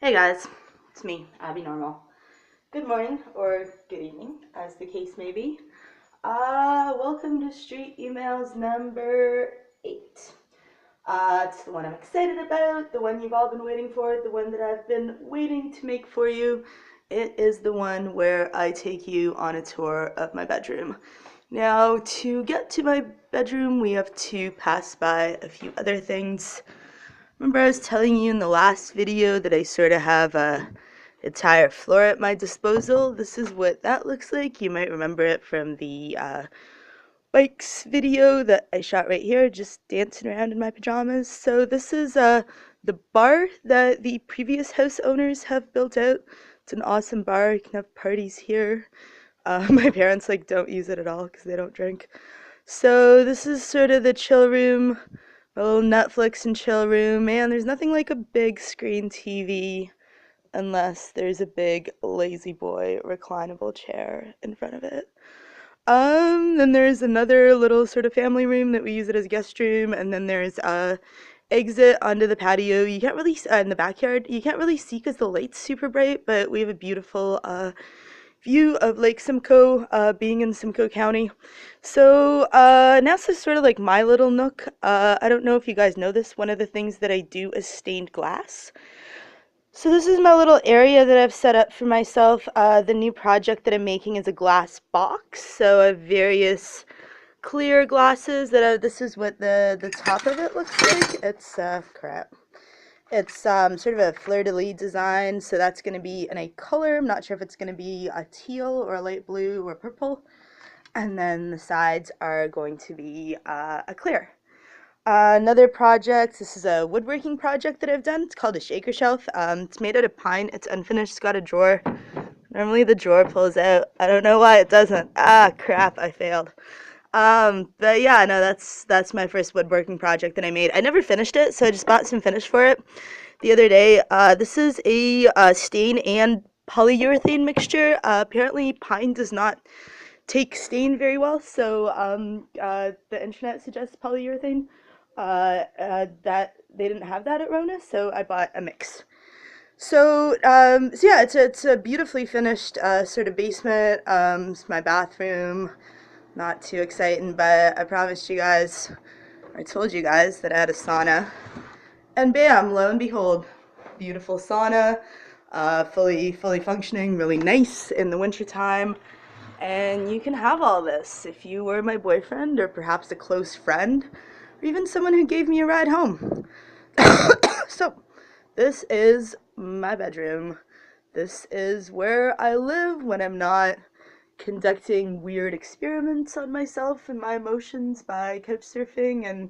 Hey guys, it's me, Abby Normal. Good morning, or good evening, as the case may be. Welcome to Street Emails number 8. It's the one I'm excited about, the one you've all been waiting for, the one that I've been waiting to make for you. It is the one where I take you on a tour of my bedroom. Now, to get to my bedroom, we have to pass by a few other things. Remember I was telling you in the last video that I sort of have a entire floor at my disposal? This is what that looks like. You might remember it from the bikes video that I shot right here, just dancing around in my pajamas. So this is the bar that the previous house owners have built out. It's an awesome bar. You can have parties here. My parents don't use it at all because they don't drink. So this is sort of the chill room. A little Netflix and chill room. Man, there's nothing like a big screen TV unless there's a big lazy boy reclinable chair in front of it. Then there's another little sort of family room that we use it as a guest room, and then there's a exit onto the patio. You can't really in the backyard. You can't really see because the light's super bright, but we have a beautiful view of Lake Simcoe, being in Simcoe County. So now this is sort of like my little nook. I don't know if you guys know this. One of the things that I do is stained glass. So this is my little area that I've set up for myself. The new project that I'm making is a glass box. So I have various clear glasses that this is what the top of it looks like. It's crap. It's sort of a fleur-de-lis design, so that's going to be in a color. I'm not sure if it's going to be a teal or a light blue or purple. And then the sides are going to be a clear. Another project, this is a woodworking project that I've done. It's called a shaker shelf. It's made out of pine. It's unfinished. It's got a drawer. Normally the drawer pulls out. I don't know why it doesn't. Ah, crap, I failed. But yeah, no, that's my first woodworking project that I made. I never finished it, so I just bought some finish for it the other day. This is a stain and polyurethane mixture. Apparently pine does not take stain very well, so the internet suggests polyurethane. That they didn't have that at Rona, so I bought a mix. So yeah, it's a beautifully finished sort of basement. It's my bathroom. Not too exciting, but I promised you guys, I told you guys that I had a sauna. And bam, lo and behold, beautiful sauna, fully functioning, really nice in the wintertime. And you can have all this if you were my boyfriend or perhaps a close friend or even someone who gave me a ride home. So, this is my bedroom. This is where I live when I'm not conducting weird experiments on myself and my emotions by couch surfing and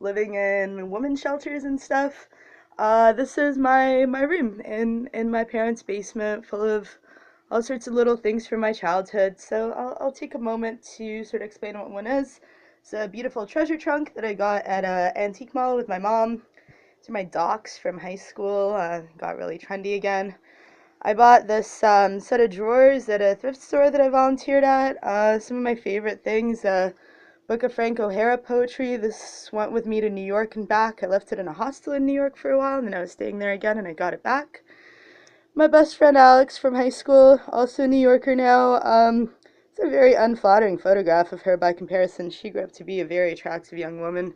living in women's shelters and stuff. This is my room in my parents' basement, full of all sorts of little things from my childhood. So I'll take a moment to sort of explain what one is. It's a beautiful treasure trunk that I got at an antique mall with my mom. These are my docs from high school. Got really trendy again. I bought this set of drawers at a thrift store that I volunteered at. Some of my favorite things, book of Frank O'Hara poetry. This went with me to New York and back. I left it in a hostel in New York for a while, and then I was staying there again, and I got it back. My best friend Alex from high school, also a New Yorker now. It's a very unflattering photograph of her by comparison. She grew up to be a very attractive young woman.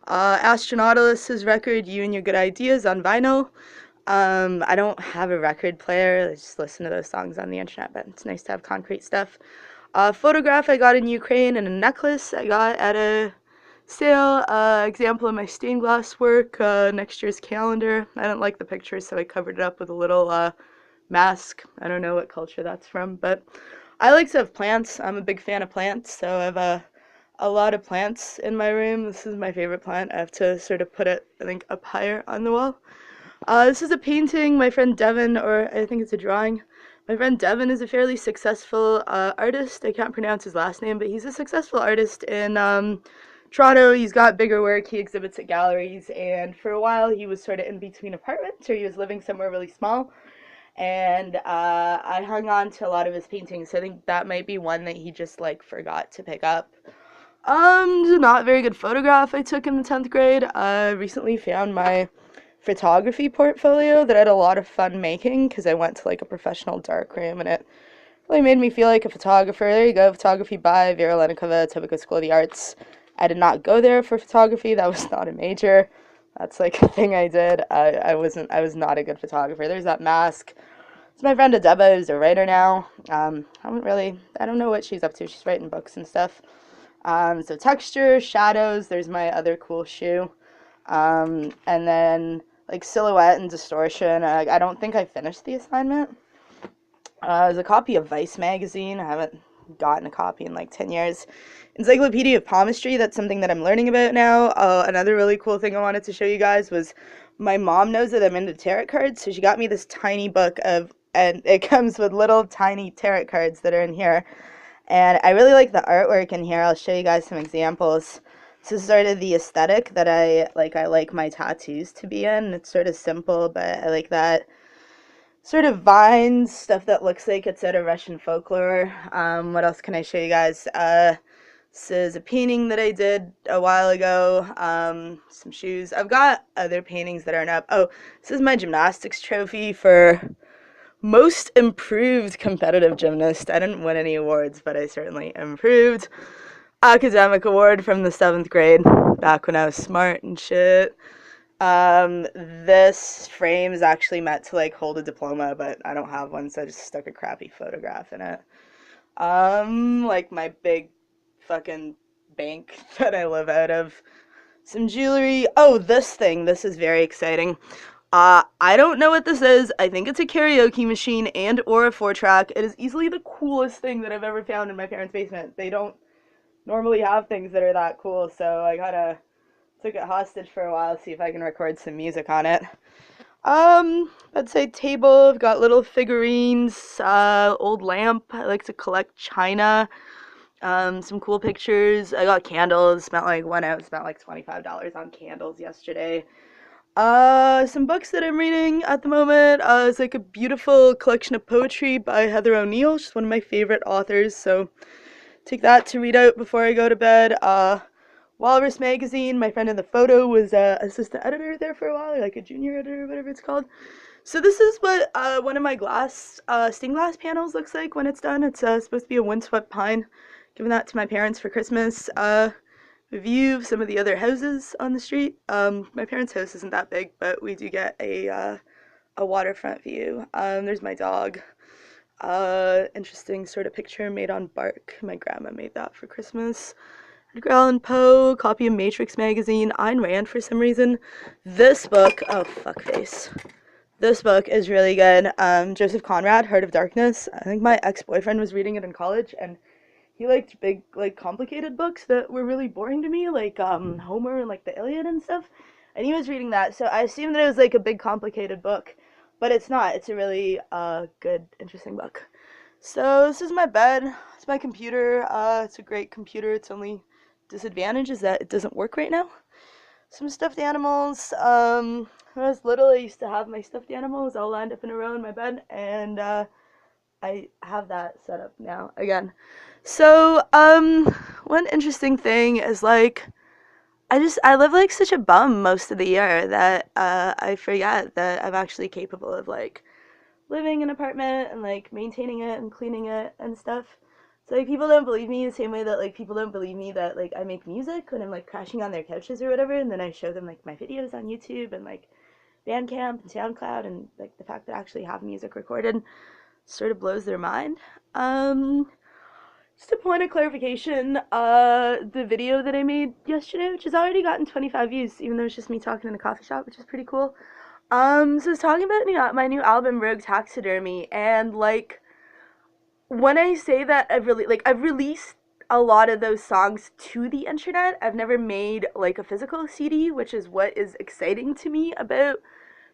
Astronautilus' record, You and Your Good Ideas, on vinyl. I don't have a record player. I just listen to those songs on the internet, but it's nice to have concrete stuff. A photograph I got in Ukraine and a necklace I got at a sale. Example of my stained glass work, next year's calendar. I didn't like the picture, so I covered it up with a little mask. I don't know what culture that's from, but I like to have plants. I'm a big fan of plants, so I have a lot of plants in my room. This is my favorite plant. I have to sort of put it, I think, up higher on the wall. This is a painting. My friend Devin, or I think it's a drawing. My friend Devin is a fairly successful artist. I can't pronounce his last name, but he's a successful artist in Toronto. He's got bigger work. He exhibits at galleries, and for a while he was sort of in between apartments, or he was living somewhere really small. And I hung on to a lot of his paintings, so I think that might be one that he just forgot to pick up. Not a very good photograph I took in the 10th grade. I recently found my photography portfolio that I had a lot of fun making because I went to like a professional darkroom and it really made me feel like a photographer. There you go, photography by Vera Lenikova, Topico School of the Arts. I did not go there for photography. That was not a major. That's like a thing I did. I was not a good photographer. There's that mask. It's my friend Adeba, who's a writer now. I don't know what she's up to. She's writing books and stuff. So texture, shadows, there's my other cool shoe. And then like silhouette and distortion. I don't think I finished the assignment. There's a copy of Vice magazine. I haven't gotten a copy in like 10 years. Encyclopedia of Palmistry, that's something that I'm learning about now. Another really cool thing I wanted to show you guys was my mom knows that I'm into tarot cards, so she got me this tiny book and it comes with little tiny tarot cards that are in here. And I really like the artwork in here. I'll show you guys some examples. This is sort of the aesthetic that I like my tattoos to be in. It's sort of simple, but I like that sort of vines, stuff that looks like it's out of Russian folklore. What else can I show you guys? This is a painting that I did a while ago. Some shoes. I've got other paintings that aren't up. Oh, this is my gymnastics trophy for most improved competitive gymnast. I didn't win any awards, but I certainly improved. Academic award from the 7th grade, back when I was smart and shit. This frame is actually meant to like hold a diploma, but I don't have one, so I just stuck a crappy photograph in it. Like my big fucking bank that I live out of. Some jewelry. Oh, this thing. This is very exciting. I don't know what this is. I think it's a karaoke machine and or a 4-track. It is easily the coolest thing that I've ever found in my parents' basement. They don't normally have things that are that cool, so I kinda took it hostage for a while, see if I can record some music on it. I'd say table, I've got little figurines, old lamp, I like to collect china, some cool pictures, I got candles, spent like $25 on candles yesterday. Some books that I'm reading at the moment, it's like a beautiful collection of poetry by Heather O'Neill, she's one of my favorite authors, so take that to read out before I go to bed. Walrus magazine, my friend in the photo was assistant editor there for a while, or like a junior editor, or whatever it's called. So this is what one of my stained glass panels looks like when it's done. It's supposed to be a windswept pine. Giving that to my parents for Christmas. A view of some of the other houses on the street. My parents' house isn't that big, but we do get a waterfront view. There's my dog. Interesting sort of picture made on bark. My grandma made that for Christmas. Edgar Allan Poe, copy of Matrix magazine, Ayn Rand for some reason. This book, oh fuckface. This book is really good. Joseph Conrad, Heart of Darkness. I think my ex-boyfriend was reading it in college, and he liked big, like, complicated books that were really boring to me, like Homer and like the Iliad and stuff. And he was reading that, so I assumed that it was like a big, complicated book, but it's not. It's a really good, interesting book. So this is my bed. It's my computer. It's a great computer. Its only disadvantage is that it doesn't work right now. Some stuffed animals. When I was little, I used to have my stuffed animals all lined up in a row in my bed, and I have that set up now again. So one interesting thing is like I live like such a bum most of the year that I forget that I'm actually capable of like living in an apartment and like maintaining it and cleaning it and stuff. So like people don't believe me the same way that like people don't believe me that like I make music when I'm like crashing on their couches or whatever, and then I show them like my videos on YouTube and like Bandcamp and SoundCloud, and like the fact that I actually have music recorded sort of blows their mind. Just a point of clarification, the video that I made yesterday, which has already gotten 25 views, even though it's just me talking in a coffee shop, which is pretty cool. So I was talking about my new album, Rogue Taxidermy, and like when I say that I've released a lot of those songs to the internet. I've never made like a physical CD, which is what is exciting to me about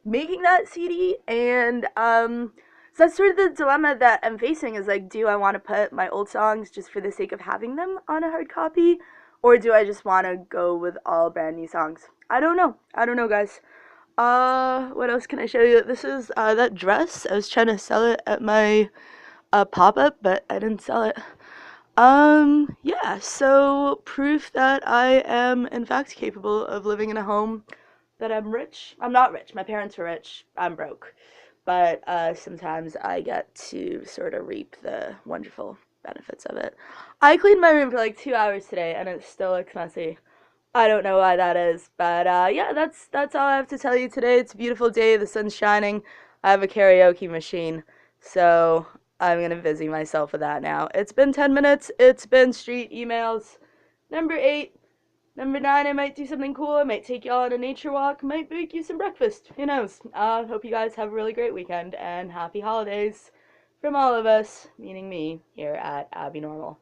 making that CD. And so that's sort of the dilemma that I'm facing, is like, do I want to put my old songs just for the sake of having them on a hard copy, or do I just want to go with all brand new songs? I don't know, guys. What else can I show you? This is that dress. I was trying to sell it at my pop-up, but I didn't sell it. Yeah, so proof that I am in fact capable of living in a home that I'm rich. I'm not rich. My parents are rich. I'm broke. But sometimes I get to sort of reap the wonderful benefits of it. I cleaned my room for like 2 hours today, and it still looks messy. I don't know why that is, but yeah, that's all I have to tell you today. It's a beautiful day. The sun's shining. I have a karaoke machine, so I'm gonna busy myself with that now. It's been 10 minutes. It's been street emails. Number 8. Number 9, I might do something cool. I might take y'all on a nature walk. Might bake you some breakfast. Who knows? Hope you guys have a really great weekend and happy holidays from all of us, meaning me, here at Abbie Normal.